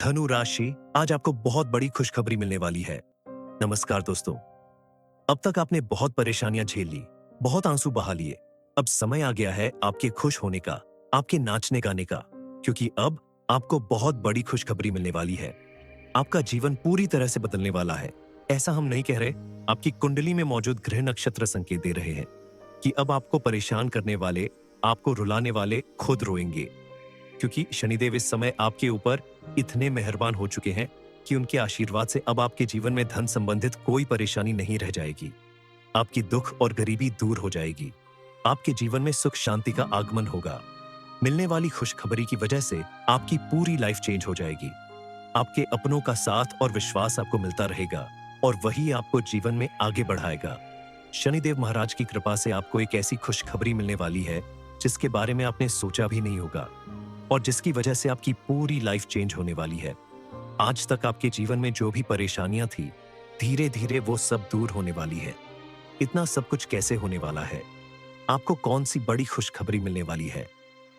धनु राशि, आज आपको बहुत बड़ी खुशखबरी मिलने वाली है। नमस्कार दोस्तों। अब तक आपने बहुत परेशानियां झेल ली, बहुत आंसू बहा लिए। अब समय आ गया है आपके खुश होने का, आपके नाचने गाने का, क्योंकि अब आपको बहुत बड़ी खुशखबरी मिलने वाली है। आपका जीवन पूरी तरह से बदलने वाला है। ऐसा हम नहीं कह रहे, आपकी कुंडली में मौजूद ग्रह नक्षत्र संकेत दे रहे हैं कि अब आपको परेशान करने वाले, आपको रुलाने वाले खुद रोएंगे। क्योंकि शनिदेव इस समय आपके ऊपर इतने मेहरबान हो चुके हैं कि उनके आशीर्वाद से अब आपके जीवन में धन संबंधित कोई परेशानी नहीं रह जाएगी। आपकी दुख और गरीबी दूर हो जाएगी। आपके जीवन में सुख शांति का आगमन होगा। मिलने वाली खुशखबरी की वजह से आपकी पूरी लाइफ चेंज हो जाएगी। आपके अपनों का साथ और विश्वास आपको मिलता रहेगा और वही आपको जीवन में आगे बढ़ाएगा। शनिदेव महाराज की कृपा से आपको एक ऐसी खुशखबरी मिलने वाली है जिसके बारे में आपने सोचा भी नहीं होगा और जिसकी वजह से आपकी पूरी लाइफ चेंज होने वाली है। आज तक आपके जीवन में जो भी परेशानियां थी, धीरे धीरे वो सब दूर होने वाली है। इतना सब कुछ कैसे होने वाला है? आपको कौन सी बड़ी खुशखबरी मिलने वाली है?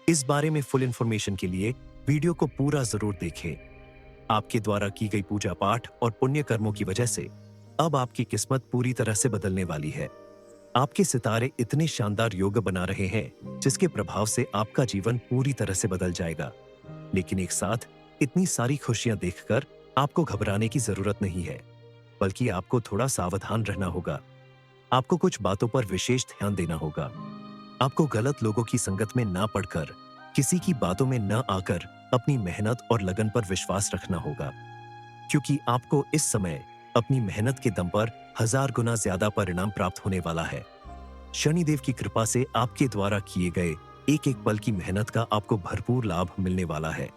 इस बारे में फुल इंफॉर्मेशन के लिए वीडियो को पूरा जरूर देखें। आपके द्वारा की गई पूजा पाठ और पुण्य कर्मों की वजह से अब आपकी किस्मत पूरी तरह से बदलने वाली है। आपके सितारे इतने शानदार योग बना रहे हैं जिसके प्रभाव से आपका जीवन पूरी तरह से बदल जाएगा। लेकिन एक साथ इतनी सारी खुशियां देखकर आपको घबराने की जरूरत नहीं है, बल्कि आपको थोड़ा सावधान रहना होगा। आपको कुछ बातों पर विशेष ध्यान देना होगा। आपको गलत लोगों की संगत में ना पड़कर, किसी की बातों में न आकर अपनी मेहनत और लगन पर विश्वास रखना होगा, क्योंकि आपको इस समय अपनी मेहनत के दम पर 1000 गुना ज्यादा परिणाम प्राप्त होने वाला है। शनिदेव की कृपा से आपके द्वारा किए गए एक एक पल की मेहनत का आपको भरपूर लाभ मिलने वाला है।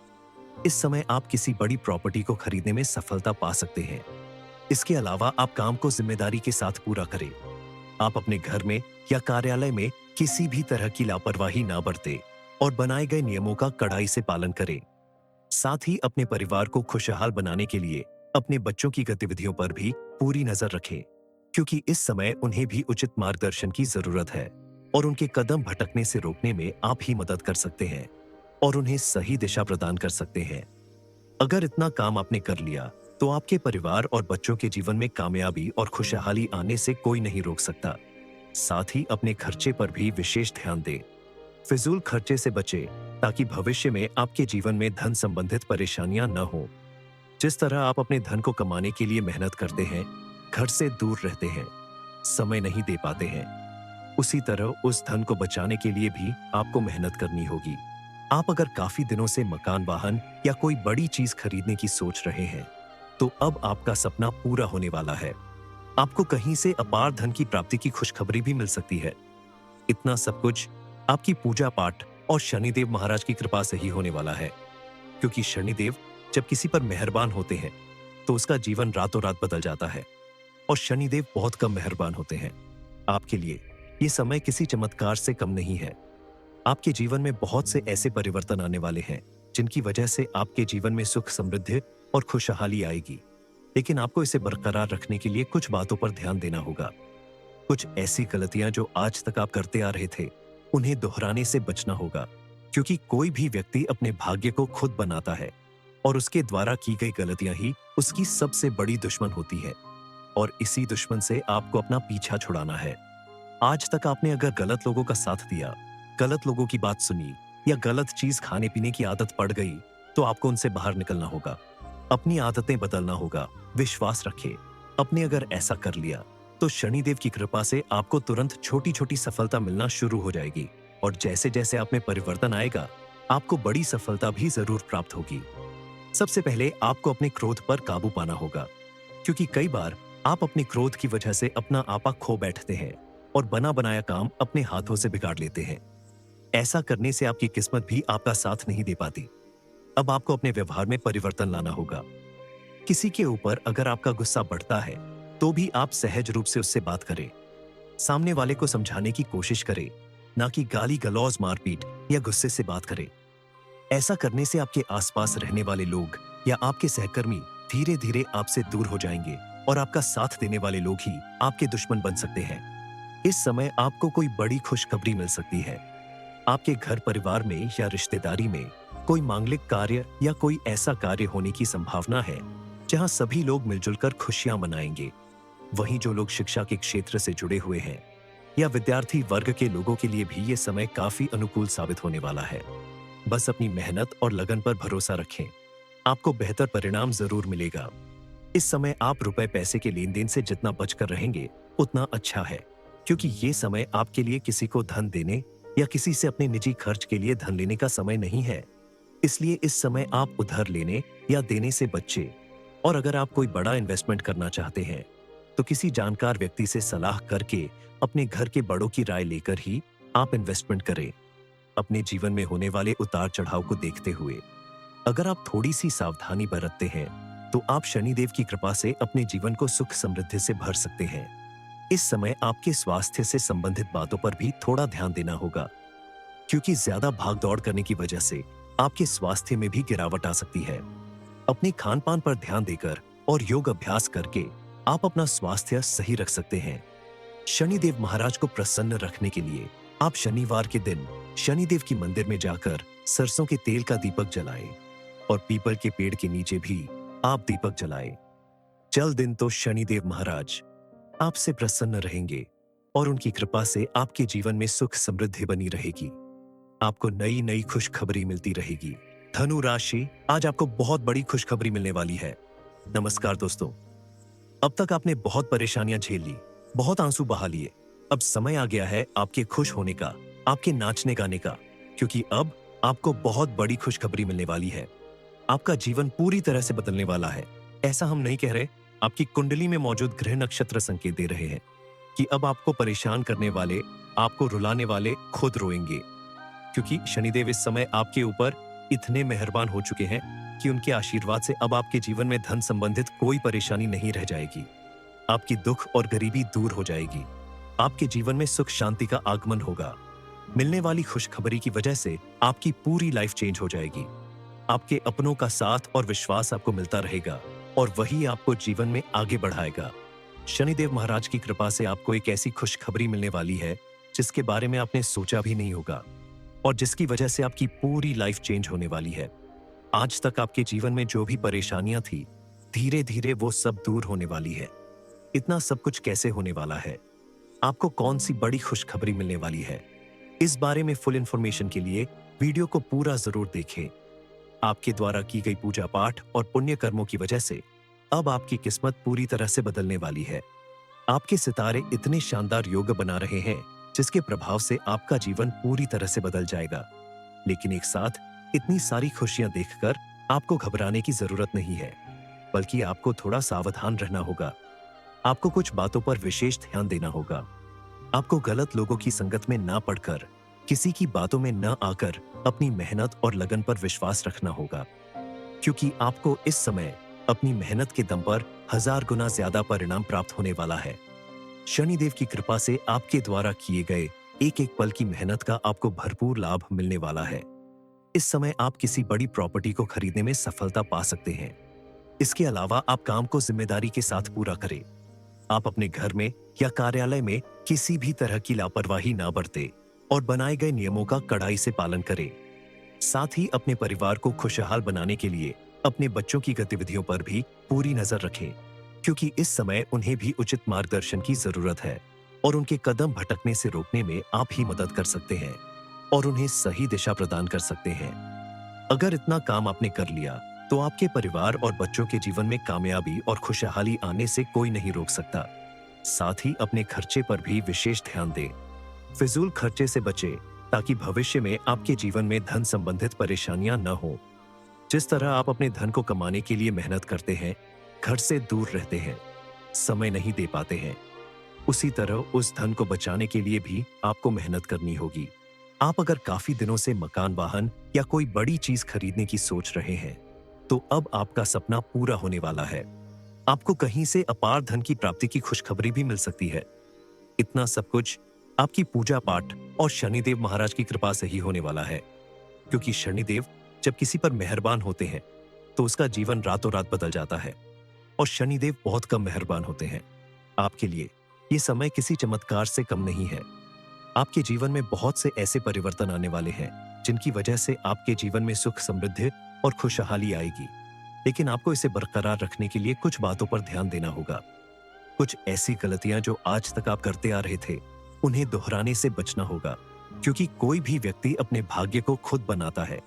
इस समय आप किसी बड़ी प्रॉपर्टी को खरीदने में सफलता पा सकते हैं। इसके अलावा आप काम को जिम्मेदारी के साथ पूरा करें। आप अपने घर में या कार्यालय में किसी भी तरह की लापरवाही ना बरतें और बनाए गए नियमों का कड़ाई से पालन करें। साथ ही अपने परिवार को खुशहाल बनाने के लिए अपने बच्चों की गतिविधियों पर भी पूरी नजर रखें, क्योंकि इस समय उन्हें भी उचित मार्गदर्शन की जरूरत है और उनके कदम भटकने से रोकने में आप ही मदद कर सकते हैं और उन्हें सही दिशा प्रदान कर सकते हैं। अगर इतना काम आपने कर लिया तो आपके परिवार और बच्चों के जीवन में कामयाबी और खुशहाली आने से कोई नहीं रोक सकता। साथ ही अपने खर्चे पर भी विशेष ध्यान दें। फिजूल खर्चे से बचें ताकि भविष्य में आपके जीवन में धन संबंधित परेशानियां न हो। जिस तरह आप अपने धन को कमाने के लिए मेहनत करते हैं, घर से दूर रहते हैं, समय नहीं दे पाते हैं, उसी तरह उस धन को बचाने के लिए भी आपको मेहनत करनी होगी। आप अगर काफी दिनों से मकान, वाहन या कोई बड़ी चीज खरीदने की सोच रहे हैं, तो अब आपका सपना पूरा होने वाला है। आपको कहीं से अपार धन की प्राप्ति की खुशखबरी भी मिल सकती है। इतना सब कुछ आपकी पूजा पाठ और शनिदेव महाराज की कृपा से ही होने वाला है, क्योंकि शनिदेव जब किसी पर मेहरबान होते हैं तो उसका जीवन रातों रात बदल जाता है और शनिदेव बहुत कम मेहरबान होते हैं। आपके लिए ये समय किसी चमत्कार से कम नहीं है। आपके जीवन में बहुत से ऐसे परिवर्तन आने वाले हैं जिनकी वजह से आपके जीवन में सुख, समृद्धि और खुशहाली आएगी। लेकिन आपको इसे बरकरार रखने के लिए कुछ बातों पर ध्यान देना होगा। कुछ ऐसी गलतियां जो आज तक आप करते आ रहे थे, उन्हें दोहराने से बचना होगा, क्योंकि कोई भी व्यक्ति अपने भाग्य को खुद बनाता है और उसके द्वारा की गई गलतियां ही उसकी सबसे बड़ी दुश्मन होती है और इसी दुश्मन से आपको अपना पीछा छुड़ाना है। आज तक आपने अगर गलत लोगों का साथ दिया, गलत लोगों की बात सुनी या गलत चीज खाने पीने की आदत पड़ गई, तो आपको उनसे बाहर निकलना होगा। अपनी आदतें बदलना होगा। विश्वास रखें। अपने अगर ऐसा कर लिया तो शनिदेव की कृपा से आपको तुरंत छोटी छोटी सफलता मिलना शुरू हो जाएगी और जैसे जैसे आप में परिवर्तन आएगा, आपको बड़ी सफलता भी जरूर प्राप्त होगी। सबसे पहले आपको अपने क्रोध पर काबू पाना होगा, क्योंकि कई बार आप अपने क्रोध की वजह से अपना आपा खो बैठते हैं और बना बनाया काम अपने हाथों से बिगाड़ लेते हैं। ऐसा करने से आपकी किस्मत भी आपका साथ नहीं दे पाती। अब आपको अपने व्यवहार में परिवर्तन लाना होगा। किसी के ऊपर अगर आपका गुस्सा बढ़ता है तो भी आप सहज रूप से उससे बात करें। सामने वाले को समझाने की कोशिश करें, ना कि गाली गलौज, मारपीट या गुस्से से बात करें। ऐसा करने से आपके आसपास रहने वाले लोग या आपके सहकर्मी धीरे धीरे आपसे दूर हो जाएंगे और आपका साथ देने वाले लोग ही आपके दुश्मन बन सकते हैं। इस समय आपको कोई बड़ी खुशखबरी मिल सकती है। आपके घर परिवार में या रिश्तेदारी में कोई मांगलिक कार्य या कोई ऐसा कार्य होने की संभावना है जहां सभी लोग मिलजुल कर खुशियां मनाएंगे। वहीं जो लोग शिक्षा के क्षेत्र से जुड़े हुए हैं या विद्यार्थी वर्ग के लोगों के लिए भी ये समय काफी अनुकूल साबित होने वाला है। बस अपनी मेहनत और लगन पर भरोसा रखें, आपको बेहतर परिणाम जरूर मिलेगा। इस समय आप रुपए पैसे के लेन देन से जितना बचकर रहेंगे उतना अच्छा है, क्योंकि ये समय आपके लिए किसी को धन देने या किसी से अपने निजी खर्च के लिए धन लेने का समय नहीं है। इसलिए इस समय आप उधार लेने या देने से बच्चे। और अगर आप कोई बड़ा इन्वेस्टमेंट करना चाहते हैं तो किसी जानकार व्यक्ति से सलाह करके अपने घर के बड़ों की राय लेकर ही आप इन्वेस्टमेंट करें। अपने जीवन में होने वाले उतार चढ़ाव को देखते हुए अगर आप थोड़ी सी सावधानी बरतते हैं तो आप शनिदेव की कृपा से अपने जीवन को सुख समृद्धि से भर सकते हैं। इस समय आपके स्वास्थ्य से संबंधित बातों पर भी थोड़ा ध्यान देना होगा, क्योंकि ज्यादा भाग दौड़ करने की वजह से आपके स्वास्थ्य में भी गिरावट आ सकती है। अपने खान पान पर ध्यान देकर और योग अभ्यास करके आप अपना स्वास्थ्य सही रख सकते हैं। शनिदेव महाराज को प्रसन्न रखने के लिए आप शनिवार के दिन शनिदेव की मंदिर में जाकर सरसों के तेल का दीपक जलाएं और पीपल के पेड़ के नीचे भी आप दीपक जलाएं। चल दिन तो शनिदेव महाराज आपसे प्रसन्न रहेंगे और उनकी कृपा से आपके जीवन में सुख समृद्धि बनी रहेगी। आपको नई नई खुशखबरी मिलती रहेगी। धनु राशि, आज आपको बहुत बड़ी खुशखबरी मिलने वाली है। नमस्कार दोस्तों, अब तक आपने बहुत परेशानियां झेल ली, बहुत आंसू बहा लिए। अब समय आ गया है आपके खुश होने का, आपके नाचने गाने का, क्योंकि अब आपको बहुत बड़ी खुशखबरी मिलने वाली है। आपका जीवन पूरी तरह से बदलने वाला है। ऐसा हम नहीं कह रहे, आपकी कुंडली में मौजूद ग्रह नक्षत्र संकेत दे रहे हैं कि अब आपको परेशान करने वाले, आपको रुलाने वाले खुद रोएंगे, क्योंकि शनिदेव इस समय आपके ऊपर इतने मेहरबान हो चुके हैं कि उनके आशीर्वाद से अब आपके जीवन में धन संबंधित कोई परेशानी नहीं रह जाएगी। आपकी दुख और गरीबी दूर हो जाएगी। आपके जीवन में सुख शांति का आगमन होगा। मिलने वाली खुशखबरी की वजह से आपकी पूरी लाइफ चेंज हो जाएगी। आपके अपनों का साथ और विश्वास आपको मिलता रहेगा और वही आपको जीवन में आगे बढ़ाएगा। शनिदेव महाराज की कृपा से आपको एक ऐसी खुशखबरी मिलने वाली है जिसके बारे में आपने सोचा भी नहीं होगा और जिसकी वजह से आपकी पूरी लाइफ चेंज होने वाली है। आज तक आपके जीवन में जो भी परेशानियां थी, धीरे धीरे वो सब दूर होने वाली है। इतना सब कुछ कैसे होने वाला है, आपको कौन सी बड़ी खुशखबरी मिलने वाली है, इस बारे में फुल इंफॉर्मेशन के लिए वीडियो को पूरा जरूर देखें। आपके द्वारा की गई पूजा पाठ और पुण्य कर्मों की वजह से अब आपकी किस्मत पूरी तरह से बदलने वाली है। आपके सितारे इतने शानदार योग बना रहे हैं जिसके प्रभाव से आपका जीवन पूरी तरह से बदल जाएगा। लेकिन एक साथ इतनी सारी खुशियां देखकर आपको घबराने की जरूरत नहीं है, बल्कि आपको थोड़ा सावधान रहना होगा। आपको कुछ बातों पर विशेष ध्यान देना होगा। आपको गलत लोगों की संगत में ना पड़कर, किसी की बातों में न आकर अपनी मेहनत और लगन पर विश्वास रखना होगा, क्योंकि आपको इस समय अपनी मेहनत के दम पर 1000 गुना ज्यादा परिणाम प्राप्त होने वाला है। शनिदेव की कृपा से आपके द्वारा किए गए एक एक पल की मेहनत का आपको भरपूर लाभ मिलने वाला है। इस समय आप किसी बड़ी प्रॉपर्टी को खरीदने में सफलता पा सकते हैं। इसके अलावा आप काम को जिम्मेदारी के साथ पूरा करें। आप अपने घर में या कार्यालय में किसी भी तरह की लापरवाही ना बरतें और बनाए गए नियमों का कड़ाई से पालन करें। साथ ही अपने परिवार को खुशहाल बनाने के लिए अपने बच्चों की गतिविधियों पर भी पूरी नजर रखें, क्योंकि इस समय उन्हें भी उचित मार्गदर्शन की जरूरत है और उनके कदम भटकने से रोकने में आप ही मदद कर सकते हैं और उन्हें सही दिशा प्रदान कर सकते हैं। अगर इतना काम आपने कर लिया तो आपके परिवार और बच्चों के जीवन में कामयाबी और खुशहाली आने से कोई नहीं रोक सकता। साथ ही अपने खर्चे पर भी विशेष ध्यान दें। फिजूल खर्चे से बचें ताकि भविष्य में आपके जीवन में धन संबंधित परेशानियां न हो। जिस तरह आप अपने धन को कमाने के लिए मेहनत करते हैं, घर से दूर रहते हैं, समय नहीं दे पाते हैं, उसी तरह उस धन को बचाने के लिए भी आपको मेहनत करनी होगी। आप अगर काफी दिनों से मकान, वाहन या कोई बड़ी चीज खरीदने की सोच रहे हैं तो अब आपका सपना पूरा होने वाला है। आपको कहीं से अपार धन की प्राप्ति की खुशखबरी भी मिल सकती है। इतना सब कुछ आपकी पूजा पाठ और शनिदेव महाराज की कृपा से ही होने वाला है, क्योंकि शनिदेव जब किसी पर मेहरबान होते हैं तो उसका जीवन रातों रात बदल जाता है और शनिदेव बहुत कम मेहरबान होते हैं। आपके लिए ये समय किसी चमत्कार से कम नहीं है। आपके जीवन में बहुत से ऐसे परिवर्तन आने वाले हैं जिनकी वजह से आपके जीवन में सुख, समृद्धि और खुशहाली आएगी। लेकिन आपको इसे बरकरार रखने के लिए कुछ बातों पर ध्यान देना होगा। कुछ ऐसी गलतियां जो आज तक आप करते आ रहे थे, उन्हें दोहराने से बचना होगा, क्योंकि कोई भी व्यक्ति अपने भाग्य को खुद बनाता है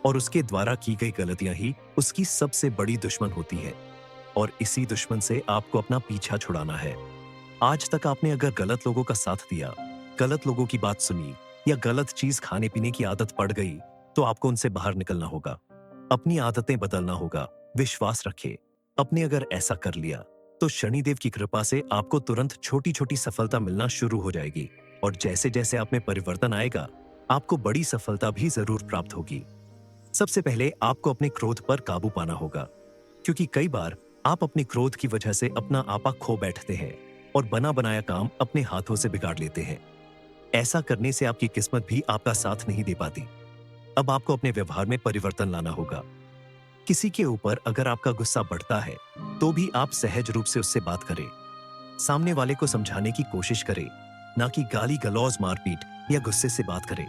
और उसके द्वारा की गई गलतियां ही उसकी सबसे बड़ी दुश्मन होती है। और इसी दुश्मन से आपको अपना पीछा छुड़ाना है। आज तक आपने अगर गलत लोगों का साथ दिया, गलत लोगों की बात सुनी या गलत चीज खाने पीने की आदत पड़ गई, तो आपको उनसे बाहर निकलना होगा। अपनी आदतें बदलना होगा। विश्वास रखें, आपने अगर ऐसा कर लिया तो शनिदेव की कृपा से आपको तुरंत छोटी छोटी सफलता मिलना शुरू हो जाएगी और जैसे जैसे आप में परिवर्तन आएगा, आपको बड़ी सफलता भी जरूर प्राप्त होगी। सबसे पहले आपको अपने क्रोध पर काबू पाना होगा, क्योंकि कई बार आप अपने क्रोध की वजह से अपना आपा खो बैठते हैं और बना बनाया काम अपने हाथों से बिगाड़ लेते हैं। ऐसा करने से आपकी किस्मत भी आपका साथ नहीं दे पाती। अब आपको अपने व्यवहार में परिवर्तन लाना होगा। किसी के ऊपर अगर आपका गुस्सा बढ़ता है, तो भी आप सहज रूप से उससे बात करें। सामने वाले को समझाने की कोशिश करें, ना कि गाली गलौज, मारपीट या गुस्से से बात करें।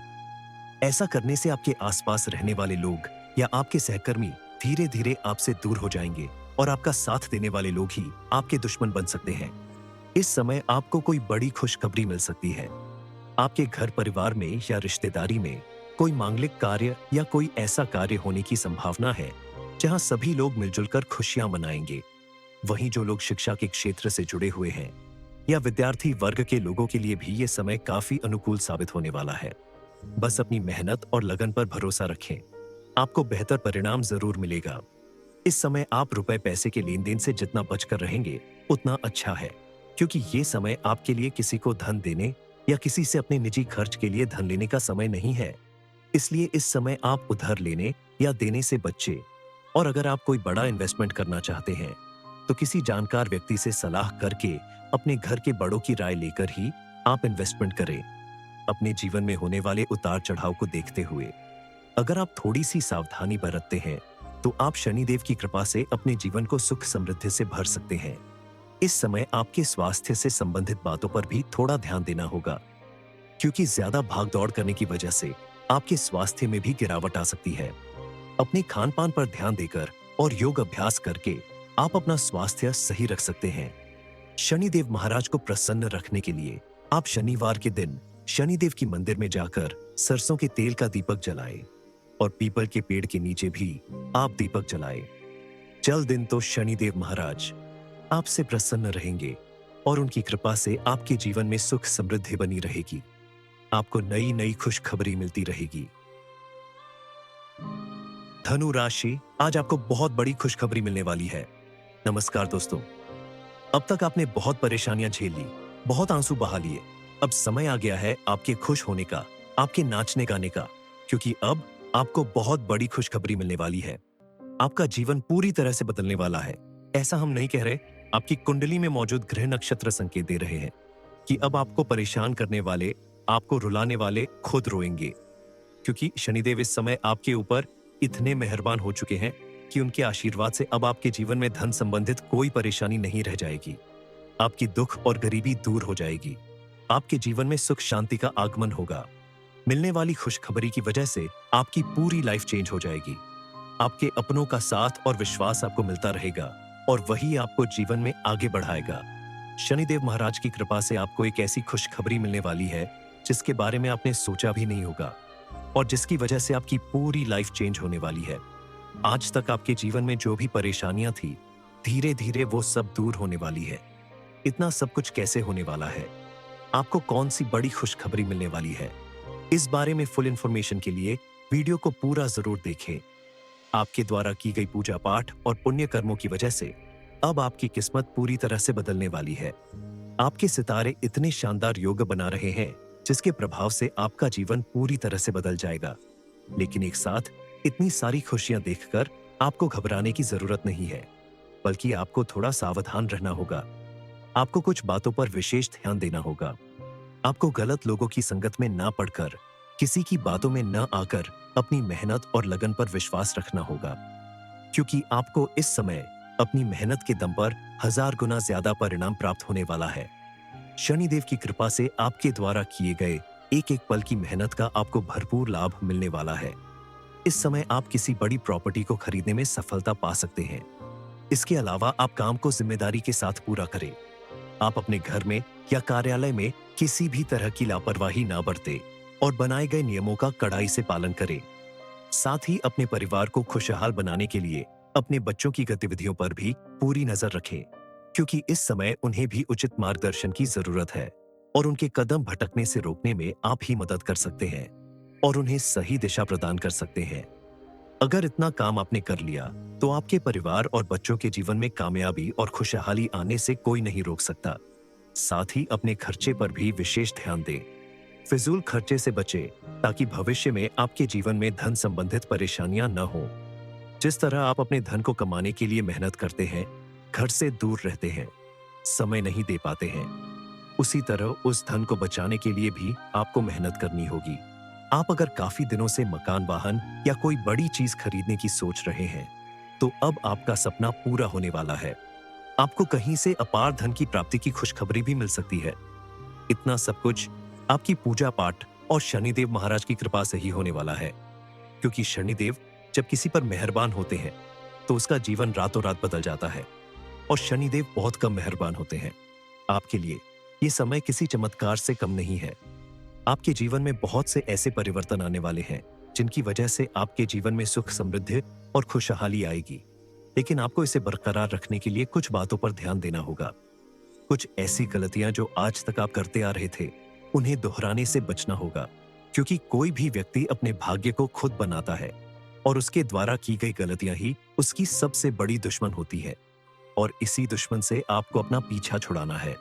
ऐसा करने से आपके आसपास रहने वाले लोग या आपके सहकर्मी धीरे धीरे आपसे दूर हो जाएंगे और आपका साथ देने वाले लोग ही आपके दुश्मन बन सकते हैं। इस समय आपको कोई बड़ी खुशखबरी मिल सकती है। आपके घर परिवार में या रिश्तेदारी में कोई मांगलिक कार्य या कोई ऐसा कार्य होने की संभावना है जहां सभी लोग मिलजुल कर खुशियां मनाएंगे। वहीं जो लोग शिक्षा के क्षेत्र से जुड़े हुए हैं या विद्यार्थी वर्ग के लोगों के लिए भी ये समय काफी अनुकूल साबित होने वाला है। बस अपनी मेहनत और लगन पर भरोसा रखें, आपको बेहतर परिणाम जरूर मिलेगा। इस समय आप रुपए पैसे के लेन देन से जितना बचकर रहेंगे उतना अच्छा है, क्योंकि ये समय आपके लिए किसी को धन देने या किसी से अपने निजी खर्च के लिए धन लेने का समय नहीं है। इसलिए इस समय आप उधार लेने या देने से बच्चे। और अगर आप कोई बड़ा इन्वेस्टमेंट करना चाहते हैं, तो किसी जानकार व्यक्ति से सलाह करके अपने घर के बड़ों की राय लेकर ही आप इन्वेस्टमेंट करें। अपने जीवन में होने वाले उतार चढ़ाव को देखते हुए अगर आप थोड़ी सी सावधानी बरतते हैं, तो आप शनिदेव की कृपा से अपने जीवन को सुख समृद्धि से भर सकते हैं। इस समय आपके स्वास्थ्य से संबंधित बातों पर भी थोड़ा ध्यान देना होगा, क्योंकि ज्यादा भाग दौड़ करने की वजह से आपके स्वास्थ्य में भी गिरावट आ सकती है। अपने खान पान पर ध्यान देकर और योग अभ्यास करके आप अपना स्वास्थ्य सही रख सकते हैं। शनिदेव महाराज को प्रसन्न रखने के लिए आप शनिवार के दिन शनिदेव की मंदिर में जाकर सरसों के तेल का दीपक जलाएं और पीपल के पेड़ के नीचे भी आप दीपक जलाएं। चल दिन तो शनिदेव महाराज आपसे प्रसन्न रहेंगे और उनकी कृपा से आपके जीवन में सुख समृद्धि बनी रहेगी। आपको नई नई खुशखबरी मिलती रहेगी। धनु राशि, आज आपको बहुत बड़ी खुशखबरी मिलने वाली है। नमस्कार दोस्तों, अब तक आपने बहुत परेशानियां झेल ली, बहुत आंसू बहा लिए। अब समय आ गया है आपके खुश होने का, आपके नाचने गाने का, क्योंकि अब आपको बहुत बड़ी खुशखबरी मिलने वाली है। आपका जीवन पूरी तरह से बदलने वाला है। ऐसा हम नहीं कह रहे, आपकी कुंडली में मौजूद ग्रह नक्षत्र संकेत दे रहे हैं कि अब आपको परेशान करने वाले, आपको रुलाने वाले खुद रोएंगे, क्योंकि शनिदेव इस समय आपके ऊपर इतने मेहरबान हो चुके हैं कि उनके आशीर्वाद से अब आपके जीवन में धन संबंधित कोई परेशानी नहीं रह जाएगी। आपकी दुख और गरीबी दूर हो जाएगी। आपके जीवन में सुख शांति का आगमन होगा। मिलने वाली खुशखबरी की वजह से आपकी पूरी लाइफ चेंज हो जाएगी। आपके अपनों का साथ और विश्वास आपको मिलता रहेगा और वही आपको जीवन में आगे बढ़ाएगा। शनिदेव महाराज की कृपा से आपको एक ऐसी खुशखबरी मिलने वाली है जिसके बारे में आपने सोचा भी नहीं होगा और जिसकी वजह से आपकी पूरी लाइफ चेंज होने वाली है। आज तक आपके जीवन में जो भी परेशानियां थी, धीरे धीरे वो सब दूर होने वाली है। इतना सब कुछ कैसे होने वाला है, आपको कौन सी बड़ी खुशखबरी मिलने वाली है, इस बारे में फुल इंफॉर्मेशन के लिए वीडियो को पूरा जरूर देखें। आपके द्वारा की गई पूजा पाठ और पुण्य कर्मों की वजह से अब आपकी किस्मत पूरी तरह से बदलने वाली है। आपके सितारे इतने शानदार योग बना रहे हैं जिसके प्रभाव से आपका जीवन पूरी तरह से बदल जाएगा। लेकिन एक साथ इतनी सारी खुशियां देखकर आपको घबराने की जरूरत नहीं है, बल्कि आपको थोड़ा सावधान रहना होगा। आपको कुछ बातों पर विशेष ध्यान देना होगा। आपको गलत लोगों की संगत में ना पड़कर, किसी की बातों में न आकर अपनी मेहनत और लगन पर विश्वास रखना होगा, क्योंकि आपको इस समय अपनी मेहनत के दम पर 1000 गुना ज्यादा परिणाम प्राप्त होने वाला है। शनिदेव की कृपा से आपके द्वारा किए गए एक एक पल की मेहनत का आपको भरपूर लाभ मिलने वाला है। इस समय आप किसी बड़ी प्रॉपर्टी को खरीदने में सफलता पा सकते हैं। इसके अलावा आप काम को जिम्मेदारी के साथ पूरा करें। आप अपने घर में या कार्यालय में किसी भी तरह की लापरवाही ना बरतें और बनाए गए नियमों का कड़ाई से पालन करें। साथ ही अपने परिवार को खुशहाल बनाने के लिए अपने बच्चों की गतिविधियों पर भी पूरी नजर रखें, क्योंकि इस समय उन्हें भी उचित मार्गदर्शन की जरूरत है और उनके कदम भटकने से रोकने में आप ही मदद कर सकते हैं और उन्हें सही दिशा प्रदान कर सकते हैं। अगर इतना काम आपने कर लिया, तो आपके परिवार और बच्चों के जीवन में कामयाबी और खुशहाली आने से कोई नहीं रोक सकता। साथ ही अपने खर्चे पर भी विशेष ध्यान दें। फिजूल खर्चे से बचें, ताकि भविष्य में आपके जीवन में धन संबंधित परेशानियां न हो। जिस तरह आप अपने धन को कमाने के लिए मेहनत करते हैं, घर से दूर रहते हैं, समय नहीं दे पाते हैं, उसी तरह उस धन को बचाने के लिए भी आपको मेहनत करनी होगी। आप अगर काफी दिनों से मकान, वाहन या कोई बड़ी चीज खरीदने की सोच रहे हैं, तो अब आपका सपना पूरा होने वाला है। आपको कहीं से अपार धन की प्राप्ति की खुशखबरी भी मिल सकती है। इतना सब कुछ आपकी पूजा पाठ और शनिदेव महाराज की कृपा से ही होने वाला है, क्योंकि शनिदेव जब किसी पर मेहरबान होते हैं, तो उसका जीवन रातों रात बदल जाता है और शनिदेव बहुत कम मेहरबान होते हैं। आपके लिए ये समय किसी चमत्कार से कम नहीं है। आपके जीवन में बहुत से ऐसे परिवर्तन आने वाले हैं, जिनकी वजह से आपके जीवन में सुख, समृद्धि और खुशहाली आएगी। लेकिन आपको इसे बरकरार रखने के लिए कुछ बातों पर ध्यान देना होगा। कुछ ऐसी गलतियां जो आज तक आप करते आ रहे थे, उन्हें दोहराने से बचना होगा, क्योंकि कोई भी व्यक्ति अपने भाग्य को खुद बनाता है और उसके द्वारा की गई गलतियां ही उसकी सबसे बड़ी दुश्मन होती है और इसी दुश्मन से आपको अपना पीछा छुड़ाना है।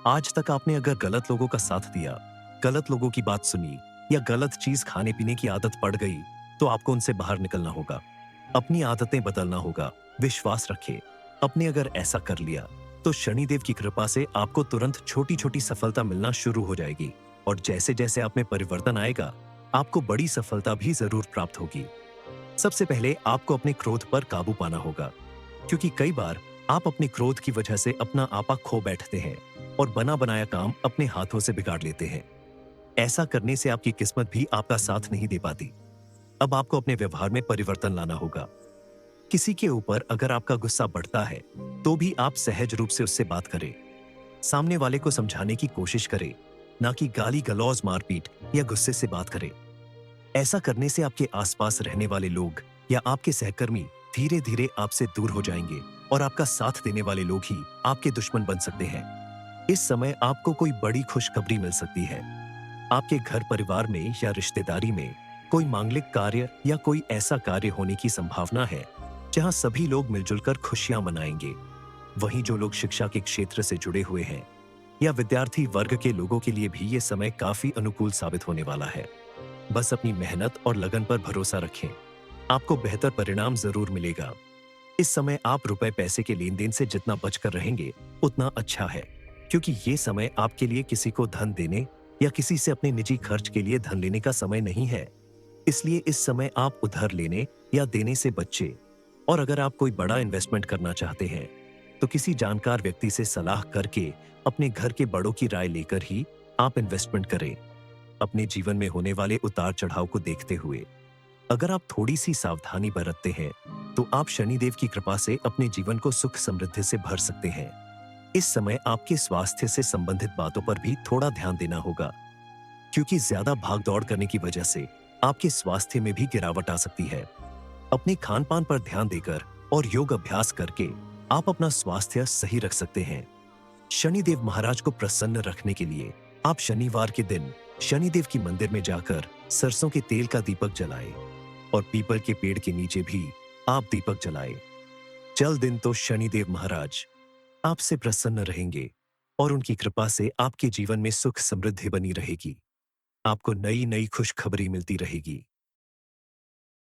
आज तक आपने अगर गलत लोगों का साथ दिया, गलत लोगों की बात सुनी या गलत चीज खाने पीने की आदत पड़ गई, तो आपको उनसे बाहर निकलना होगा। अपनी आदतें बदलना होगा। विश्वास रखें, आपने अगर ऐसा कर लिया, तो शनिदेव की कृपा से आपको तुरंत छोटी छोटी सफलता मिलना शुरू हो जाएगी और जैसे जैसे आप में परिवर्तन आएगा, आपको बड़ी सफलता भी जरूर प्राप्त होगी। सबसे पहले आपको अपने क्रोध पर काबू पाना होगा, क्योंकि कई बार आप अपने क्रोध की वजह से अपना आपा खो बैठते हैं और बना बनाया काम अपने हाथों से बिगाड़ लेते हैं। ऐसा करने से आपकी किस्मत भी आपका साथ नहीं दे पाती। अब आपको अपने व्यवहार में परिवर्तन लाना होगा। किसी के ऊपर अगर आपका गुस्सा बढ़ता है, तो भी आप सहज रूप से उससे बात करें। सामने वाले को समझाने की कोशिश करें, ना कि गाली गलौज, मारपीट या गुस्से से बात करें। ऐसा करने से आपके आसपास रहने वाले लोग या आपके सहकर्मी धीरे धीरे आपसे दूर हो जाएंगे और आपका साथ देने वाले लोग ही आपके दुश्मन बन सकते हैं। इस समय आपको कोई बड़ी खुशखबरी मिल सकती है। आपके घर परिवार में या रिश्तेदारी में कोई मांगलिक कार्य या कोई ऐसा कार्य होने की संभावना है, जहां सभी लोग मिलजुल कर खुशियां मनाएंगे। वहीं जो लोग शिक्षा के क्षेत्र से जुड़े हुए हैं या विद्यार्थी वर्ग के लोगों के लिए भी ये समय काफी अनुकूल साबित होने वाला है। बस अपनी मेहनत और लगन पर भरोसा रखें, आपको बेहतर परिणाम जरूर मिलेगा। इस समय आप रुपए पैसे के लेन देन से जितना बचकर रहेंगे, उतना अच्छा है, क्योंकि ये समय आपके लिए किसी को धन देने या किसी से अपने निजी खर्च के लिए धन लेने का समय नहीं है। इसलिए इस समय आप उधार लेने या देने से बचें। और अगर आप कोई बड़ा इन्वेस्टमेंट करना चाहते हैं, तो किसी जानकार व्यक्ति से सलाह करके अपने घर के बड़ों की राय लेकर ही आप इन्वेस्टमेंट करें। अपने जीवन में होने वाले उतार चढ़ाव को देखते हुए अगर आप थोड़ी सी सावधानी बरतते हैं, तो आप शनिदेव की कृपा से अपने जीवन को सुख समृद्धि से भर सकते हैं। इस समय आपके स्वास्थ्य से संबंधित बातों पर भी थोड़ा ध्यान देना होगा, क्योंकि ज्यादा भाग दौड़ करने की वजह से आपके स्वास्थ्य में भी गिरावट आ सकती है। अपने खान पान पर ध्यान देकर और योग अभ्यास करके आप अपना स्वास्थ्य सही रख सकते हैं। शनिदेव महाराज को प्रसन्न रखने के लिए आप शनिवार के दिन शनिदेव की मंदिर में जाकर सरसों के तेल का दीपक जलाएं और पीपल के पेड़ के नीचे भी आप दीपक जलाएं। चल दिन तो शनिदेव महाराज आपसे प्रसन्न रहेंगे और उनकी कृपा से आपके जीवन में सुख समृद्धि बनी रहेगी। आपको नई नई खुशखबरी मिलती रहेगी।